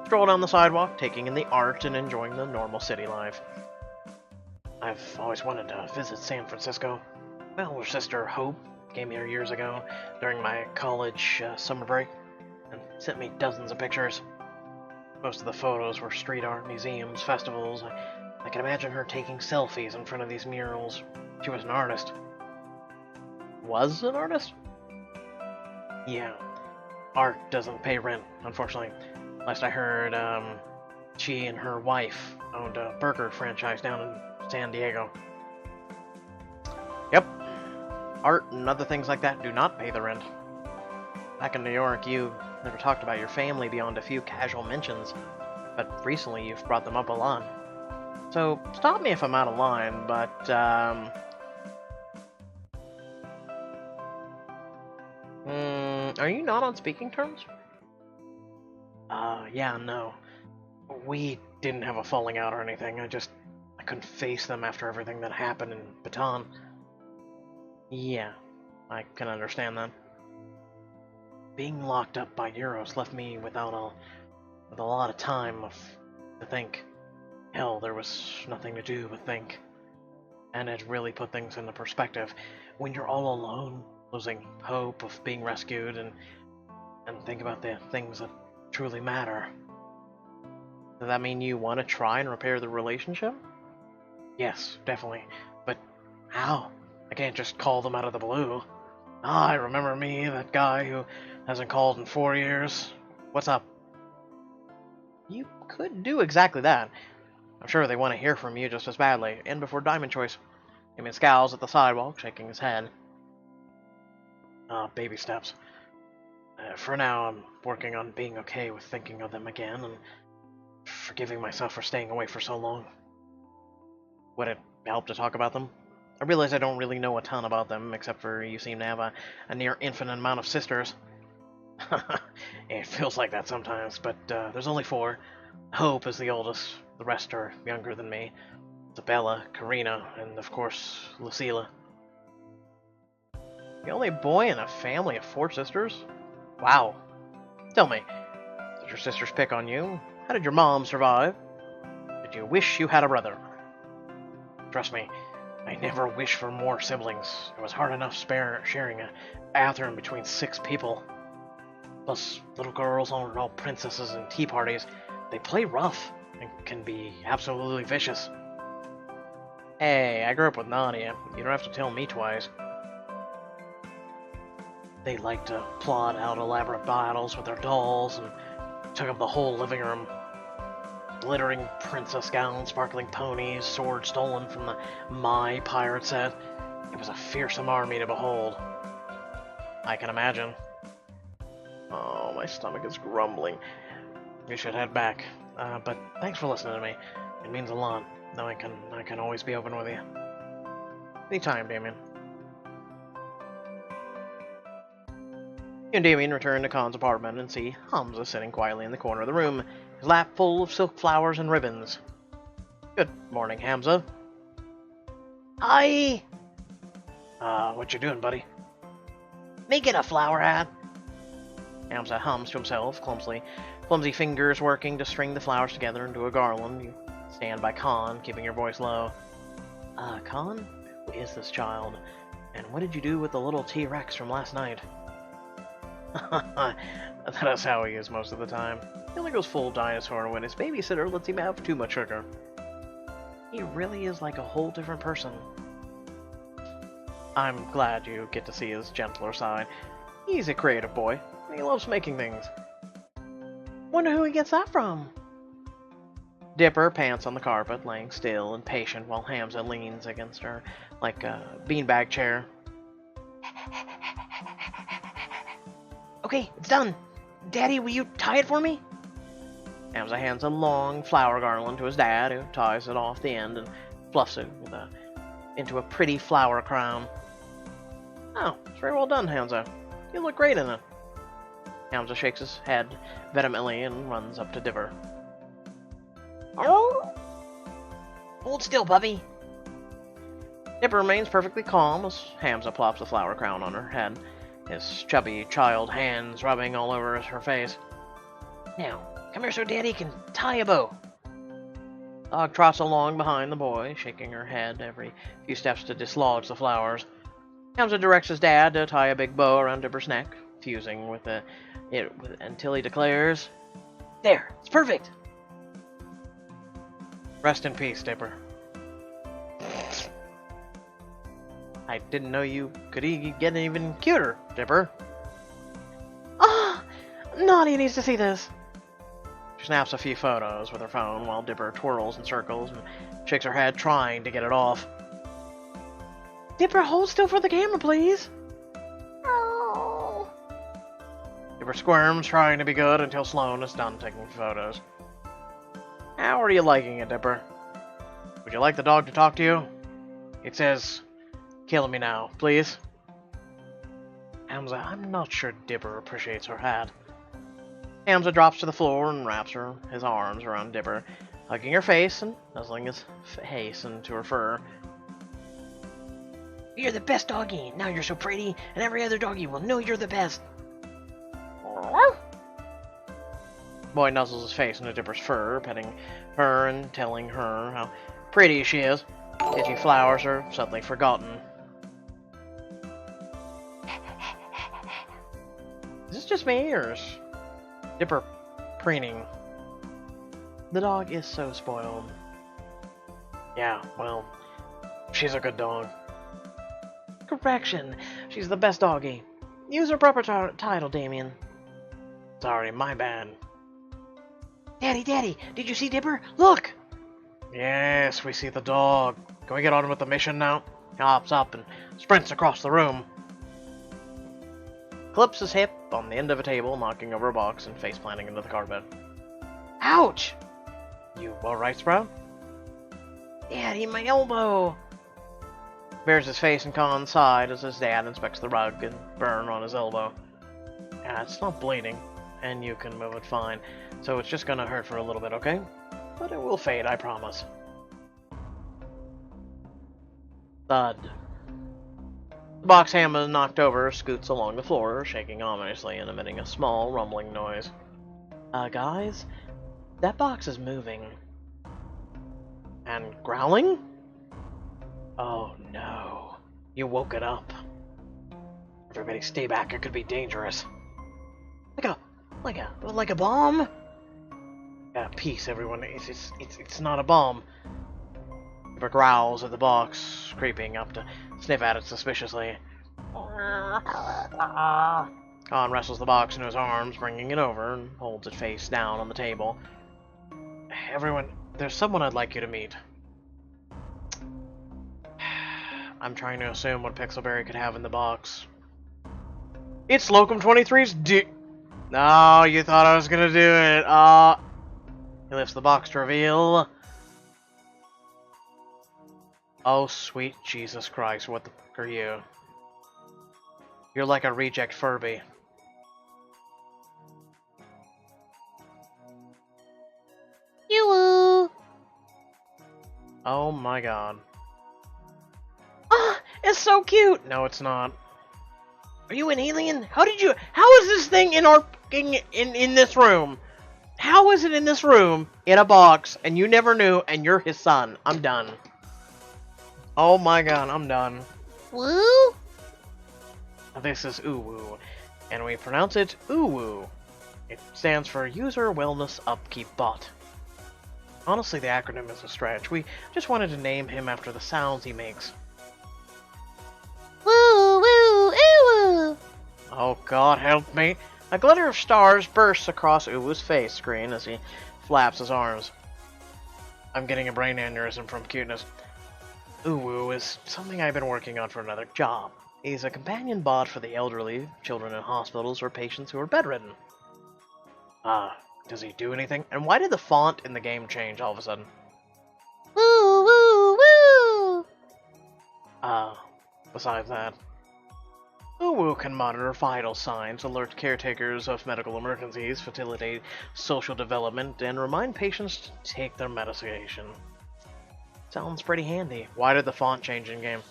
Stroll down the sidewalk, taking in the art and enjoying the normal city life. I've always wanted to visit San Francisco. Well, her sister Hope came here years ago during my college summer break and sent me dozens of pictures. Most of the photos were street art museums, festivals. I can imagine her taking selfies in front of these murals. She was an artist. Was an artist? Yeah. Art doesn't pay rent, unfortunately. Last I heard, she and her wife owned a burger franchise down in San Diego. Yep. Art and other things like that do not pay the rent. Back in New York, you never talked about your family beyond a few casual mentions, but recently you've brought them up a lot. So, stop me if I'm out of line, but, are you not on speaking terms? Yeah, no. We didn't have a falling out or anything, I couldn't face them after everything that happened in Baton. Yeah, I can understand that. Being locked up by Eros left me with a lot of time to think. Hell, there was nothing to do but think. And it really put things into perspective. When you're all alone, losing hope of being rescued, and think about the things that truly matter. Does that mean you want to try and repair the relationship? Yes, definitely. But how? I can't just call them out of the blue. Ah, remember me, that guy who hasn't called in 4 years? What's up? You could do exactly that. I'm sure they want to hear from you just as badly, and before Diamond Choice. Damien scowls at the sidewalk, shaking his head. Baby steps. For now, I'm working on being okay with thinking of them again and forgiving myself for staying away for so long. Would it help to talk about them? I realize I don't really know a ton about them, except for you seem to have a near infinite amount of sisters. It feels like that sometimes, but there's only 4. Hope is the oldest. The rest are younger than me. Isabella, Karina, and of course, Lucilla. The only boy in a family of 4 sisters? Wow. Tell me, did your sisters pick on you? How did your mom survive? Did you wish you had a brother? Trust me, I never wished for more siblings. It was hard enough sharing a bathroom between 6 people. Plus, little girls aren't all princesses and tea parties. They play rough and can be absolutely vicious. Hey, I grew up with Nadia. You don't have to tell me twice. They like to plot out elaborate battles with their dolls and took up the whole living room. Glittering princess gowns, sparkling ponies, swords stolen from the My pirate set. It was a fearsome army to behold. I can imagine. Oh, my stomach is grumbling. We should head back. But thanks for listening to me. It means a lot. Now I can always be open with you. Anytime, Damien. You and Damien return to Khan's apartment and see Hamza sitting quietly in the corner of the room, his lap full of silk flowers and ribbons. Good morning, Hamza. Hi! What you doing, buddy? Making a flower hat. Hamza hums to himself, clumsy fingers working to string the flowers together into a garland. You stand by Khaan, keeping your voice low. Khaan? Who is this child? And what did you do with the little T-Rex from last night? That's how he is most of the time. He only goes full dinosaur when his babysitter lets him have too much sugar. He really is like a whole different person. I'm glad you get to see his gentler side. He's a creative boy. He loves making things. Wonder who he gets that from? Dipper pants on the carpet, laying still and patient while Hamza leans against her like a beanbag chair. Okay, it's done. Daddy, will you tie it for me? Hamza hands a long flower garland to his dad, who ties it off the end and fluffs it into a pretty flower crown. Oh, it's very well done, Hamza. You look great in it. Hamza shakes his head vehemently and runs up to Dipper. Oh! Hold still, puppy. Dipper remains perfectly calm as Hamza plops the flower crown on her head, his chubby child hands rubbing all over her face. Now, come here so Daddy can tie a bow. Dog trots along behind the boy, shaking her head every few steps to dislodge the flowers. Hamza directs his dad to tie a big bow around Dipper's neck, fusing with it until he declares, There, it's perfect! Rest in peace, Dipper. I didn't know you could get even cuter, Dipper. Ah! Nadia needs to see this. She snaps a few photos with her phone while Dipper twirls in circles and shakes her head, trying to get it off. Dipper, hold still for the camera, please. Oh. Dipper squirms, trying to be good until Sloane is done taking photos. How are you liking it, Dipper? Would you like the dog to talk to you? It says, kill me now, please. Hamza, I'm not sure Dipper appreciates her hat. Hamza drops to the floor and wraps his arms around Dipper, hugging her face and nuzzling his face into her fur. You're the best doggy. Now you're so pretty, and every other doggy will know you're the best. Boy nuzzles his face into Dipper's fur, petting her and telling her how pretty she is. Itchy flowers are suddenly forgotten. Is this just me, or is Dipper preening? The dog is so spoiled. Yeah, well, she's a good dog. Correction, she's the best doggy. Use her proper title, Damien. Sorry, my bad. Daddy, did you see Dipper? Look! Yes, we see the dog. Can we get on with the mission now? He hops up and sprints across the room. Clips his hip on the end of a table, knocking over a box and face-planting into the carpet. Ouch! You alright, Sprout? Daddy, my elbow! Bears his face in Khan's side as his dad inspects the rug and burn on his elbow. Yeah, it's not bleeding, and you can move it fine, so it's just gonna hurt for a little bit, okay? But it will fade, I promise. Thud. The box Ham is knocked over scoots along the floor, shaking ominously and emitting a small, rumbling noise. Guys? That box is moving. And growling? Oh no. You woke it up. Everybody stay back, it could be dangerous. Like a bomb? Peace, everyone. It's not a bomb. Ripper growls at the box, creeping up to sniff at it suspiciously. Khaan wrestles the box in his arms, bringing it over, and holds it face down on the table. Everyone, there's someone I'd like you to meet. I'm trying to assume what Pixelberry could have in the box. It's Locum 23's No, you thought I was gonna do it. He lifts the box to reveal... Oh, sweet Jesus Christ, what the fuck are you? You're like a reject Furby. Yoo-woo! Oh my god. Ah, it's so cute! No, it's not. Are you an alien? How is this thing in our in this room? How is it in this room in a box and you never knew and you're his son? I'm done. Oh my god, I'm done. Woo? This is Uwu, and we pronounce it Uwu. It stands for User Wellness Upkeep Bot. Honestly, the acronym is a stretch. We just wanted to name him after the sounds he makes. Woo, woo, woo! Oh god, help me. A glitter of stars bursts across Uwu's face screen as he flaps his arms. I'm getting a brain aneurysm from cuteness. Uwu is something I've been working on for another job. He's a companion bot for the elderly, children in hospitals, or patients who are bedridden. Does he do anything? And why did the font in the game change all of a sudden? Woo, woo, woo! Besides that, Uwu can monitor vital signs, alert caretakers of medical emergencies, facilitate social development, and remind patients to take their medication. Sounds pretty handy. Why did the font change in-game?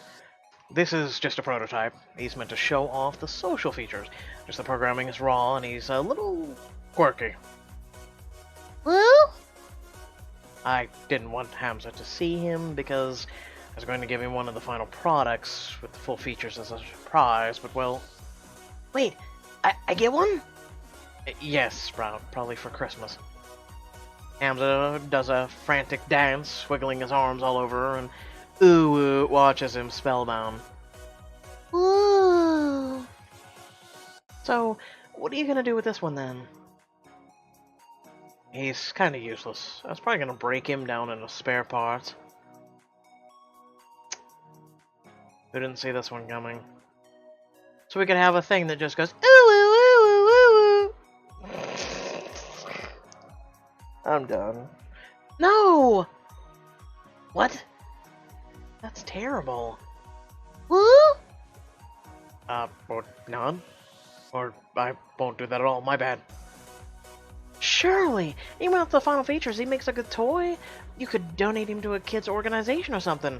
This is just a prototype. He's meant to show off the social features. Just the programming is raw, and he's a little quirky. Woo? I didn't want Hamza to see him because I was going to give him one of the final products with the full features as a surprise, but well... Wait, I get one? Yes, Sprout, probably for Christmas. Hamza does a frantic dance, wiggling his arms all over, and Uwu watches him spellbound. Ooh. So, what are you gonna do with this one then? He's kinda useless. I was probably gonna break him down into spare parts. Who didn't see this one coming? So we could have a thing that just goes, ooh, ooh, ooh, ooh, ooh. I'm done. No! What? That's terrible. Woo? Or none? Or I won't do that at all, my bad. Surely! Even with the final features, he makes a good toy. You could donate him to a kid's organization or something.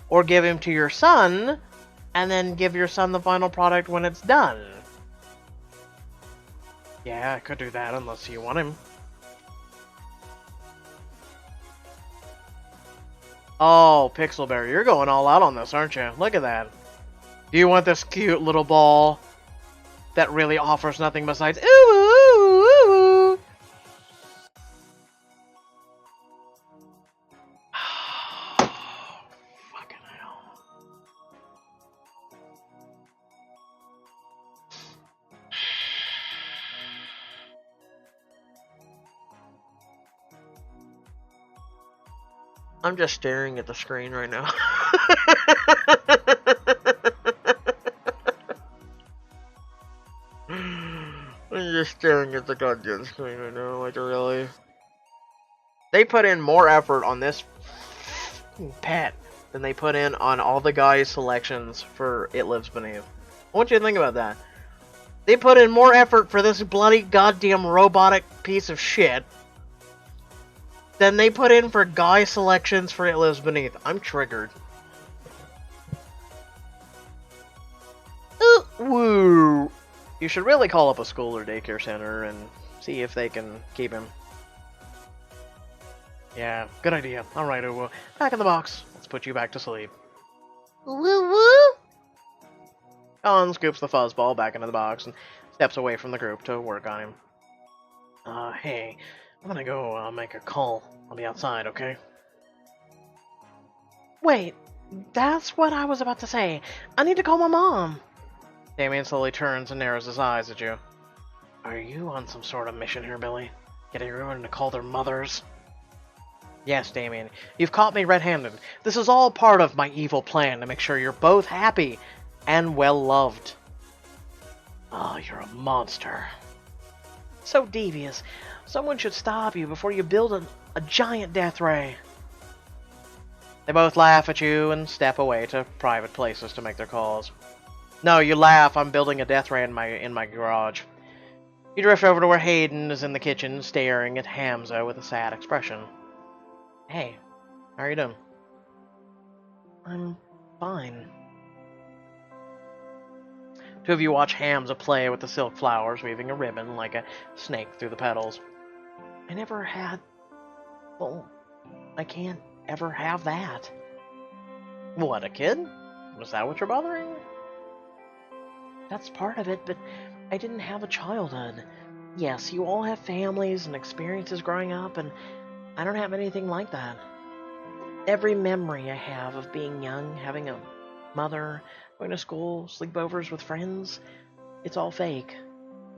Or give him to your son, and then give your son the final product when it's done. Yeah, I could do that unless you want him. Oh, Pixelberry, you're going all out on this, aren't you? Look at that. Do you want this cute little ball that really offers nothing besides ooh, ooh, ooh, ooh. Fucking hell. I'm just staring at the screen right now. I'm just staring at the goddamn screen right now, like really. They put in more effort on this pet than they put in on all the guys' selections for It Lives Beneath. I want you to think about that. They put in more effort for this bloody goddamn robotic piece of shit than they put in for guy selections for It Lives Beneath. I'm triggered. Woo! You should really call up a school or daycare center and see if they can keep him. Yeah, good idea. Alright, Uwu. Back in the box. Let's put you back to sleep. Woo woo! Khaan scoops the fuzzball back into the box and steps away from the group to work on him. Hey, I'm gonna go make a call. I'll be outside, okay? Wait, that's what I was about to say. I need to call my mom. Damien slowly turns and narrows his eyes at you. Are you on some sort of mission here, Billy? Getting everyone to call their mothers? Yes, Damien. You've caught me red-handed. This is all part of my evil plan to make sure you're both happy and well-loved. Oh, you're a monster. So devious. Someone should stop you before you build a giant death ray. They both laugh at you and step away to private places to make their calls. No, you laugh. I'm building a death ray in my garage. You drift over to where Hayden is in the kitchen, staring at Hamza with a sad expression. Hey, how are you doing? I'm fine. Two of you watch Hamza play with the silk flowers, weaving a ribbon like a snake through the petals. I never had... Well, I can't ever have that. What, a kid? Was that what you're bothering? That's part of it, but I didn't have a childhood. Yes, you all have families and experiences growing up, and I don't have anything like that. Every memory I have of being young, having a mother, going to school, sleepovers with friends, it's all fake.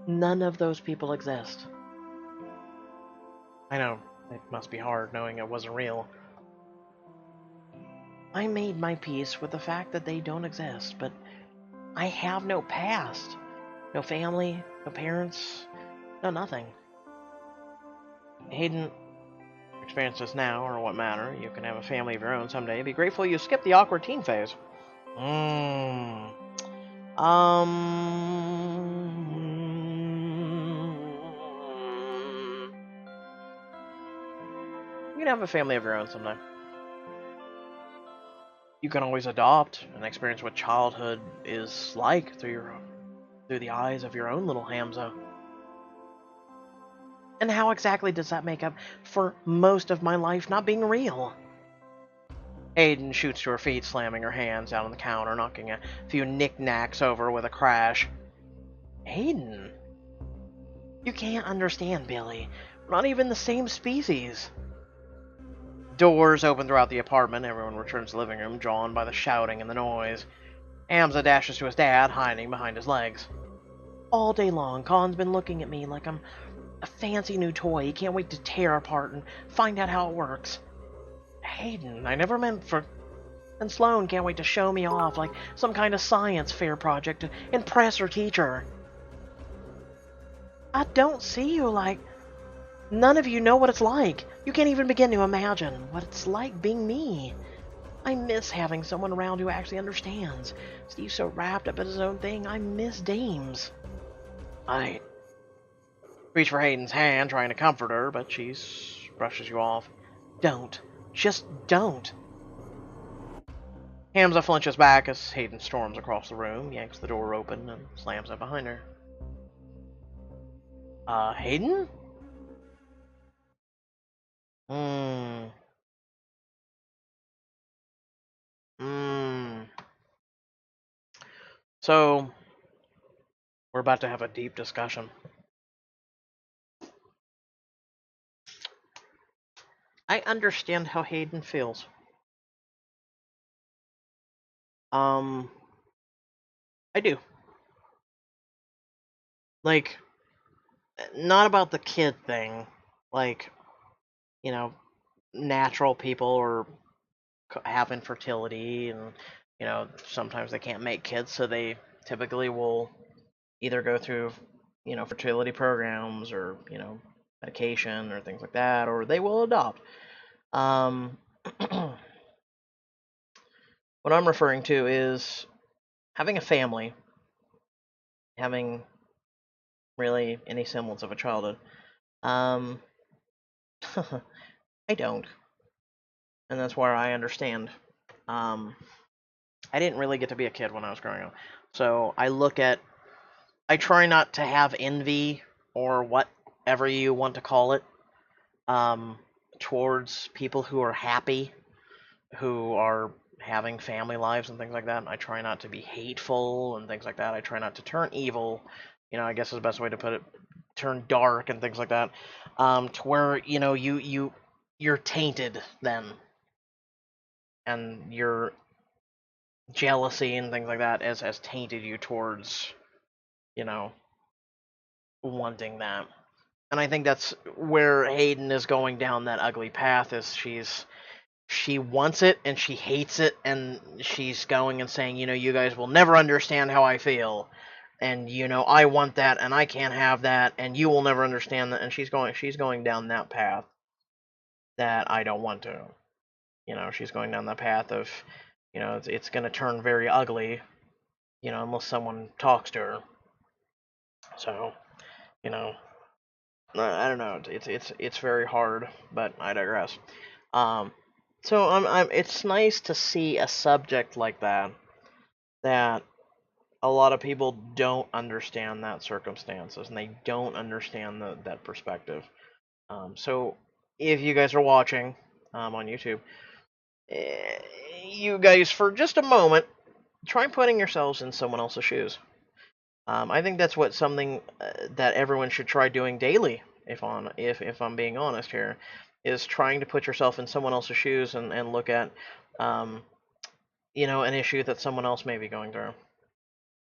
None of those people exist. I know, it must be hard knowing it wasn't real. I made my peace with the fact that they don't exist, but I have no past. No family, no parents, no nothing. Hayden, experience this now, or what matter. You can have a family of your own someday. Be grateful you skipped the awkward teen phase. You can have a family of your own someday. You can always adopt and experience what childhood is like through the eyes of your own little Hamza. And how exactly does that make up for most of my life not being real? Aiden shoots to her feet, slamming her hands down on the counter, knocking a few knickknacks over with a crash. Aiden? You can't understand, Billy. We're not even the same species. Doors open throughout the apartment. Everyone returns to the living room, drawn by the shouting and the noise. Hamza dashes to his dad, hiding behind his legs. All day long, Khan's been looking at me like I'm a fancy new toy he can't wait to tear apart and find out how it works. Hayden, I never meant for... And Sloane can't wait to show me off like some kind of science fair project to impress her teacher. I don't see you like... None of you know what it's like. You can't even begin to imagine what it's like being me. I miss having someone around who actually understands. Steve's so wrapped up in his own thing, I miss dames. I reach for Hayden's hand, trying to comfort her, but she brushes you off. Don't. Just don't. Hamza flinches back as Hayden storms across the room, yanks the door open, and slams it behind her. Hayden? So, we're about to have a deep discussion. I understand how Hayden feels. I do. Like, not about the kid thing. Like, you know, natural people or have infertility and you know, sometimes they can't make kids, so they typically will either go through, you know, fertility programs or, you know, medication or things like that, or they will adopt. Um, what I'm referring to is having a family, having really any semblance of a childhood. Um, I don't, and that's where I understand. Um, I didn't really get to be a kid when I was growing up, so I try not to have envy or whatever you want to call it, um, towards people who are happy, who are having family lives and things like that. I try not to be hateful and things like that. I try not to turn evil, you know, I guess is the best way to put it, turn dark and things like that, to where, you know, you're tainted then, and your jealousy and things like that has tainted you towards, you know, wanting that. And I think that's where Hayden is going down that ugly path. Is she wants it and she hates it, and she's going and saying, you know, you guys will never understand how I feel, and you know, I want that and I can't have that, and you will never understand that. And she's going down that path that I don't want to. You know, she's going down the path of, you know, it's going to turn very ugly, you know, unless someone talks to her. So, you know, I don't know. It's very hard, but I digress. Um, so it's nice to see a subject like that, that a lot of people don't understand that circumstances, and they don't understand that perspective. So if you guys are watching on YouTube, you guys, for just a moment, try putting yourselves in someone else's shoes. I think that's what something that everyone should try doing daily. If I'm being honest here, is trying to put yourself in someone else's shoes and look at, um, you know, an issue that someone else may be going through,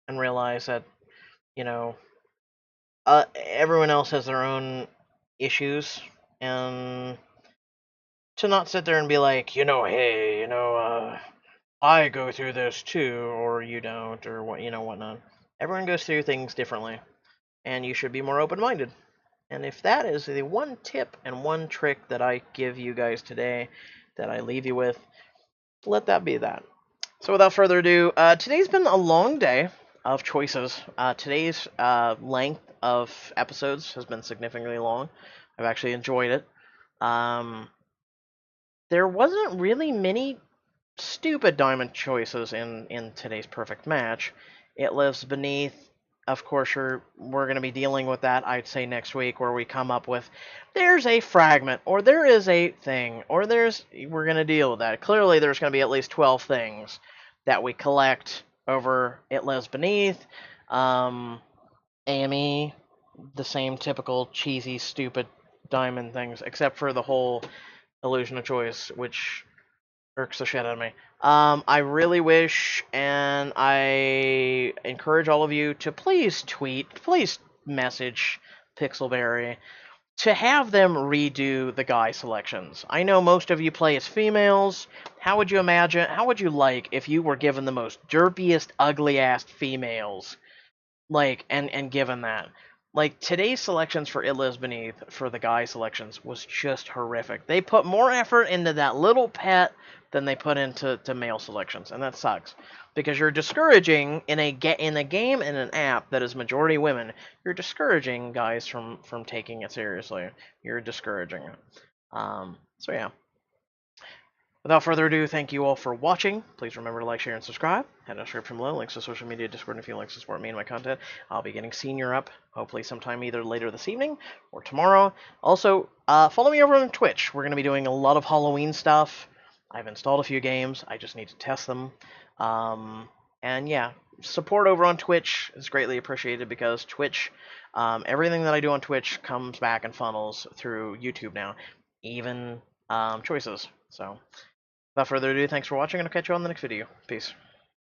and realize that, you know, everyone else has their own issues, and to not sit there and be like, you know, hey, you know, I go through this too, or you don't, or what, you know, whatnot. Everyone goes through things differently, and you should be more open-minded. And if that is the one tip and one trick that I give you guys today, that I leave you with, let that be that. So without further ado, today's been a long day of choices. Today's length of episodes has been significantly long. I've actually enjoyed it. Um, there wasn't really many stupid diamond choices in today's perfect match. It lives beneath. Of course, we're going to be dealing with that, I'd say, next week, where we come up with, there's a fragment, or there is a thing, or we're going to deal with that. Clearly, there's going to be at least 12 things that we collect over It Lives Beneath. AME, the same typical cheesy, stupid diamond things, except for the whole illusion of choice, which irks the shit out of me. I really wish, and I encourage all of you to please tweet, please message Pixelberry to have them redo the guy selections. I know most of you play as females. How would you like if you were given the most derpiest, ugly ass females? Like, and given that. Like, today's selections for It Lives Beneath, for the guy selections, was just horrific. They put more effort into that little pet than they put into male selections, and that sucks. Because you're discouraging, in a game and an app that is majority women, you're discouraging guys from taking it seriously. You're discouraging it. So yeah. Without further ado, thank you all for watching. Please remember to like, share, and subscribe. Head in the description below, links to social media, Discord, and if you'd like to support me and my content. I'll be getting Senior up, hopefully sometime either later this evening or tomorrow. Also, follow me over on Twitch. We're going to be doing a lot of Halloween stuff. I've installed a few games. I just need to test them. And yeah, support over on Twitch is greatly appreciated, because Twitch, everything that I do on Twitch comes back and funnels through YouTube now, even choices. So, without further ado, thanks for watching, and I'll catch you on the next video. Peace.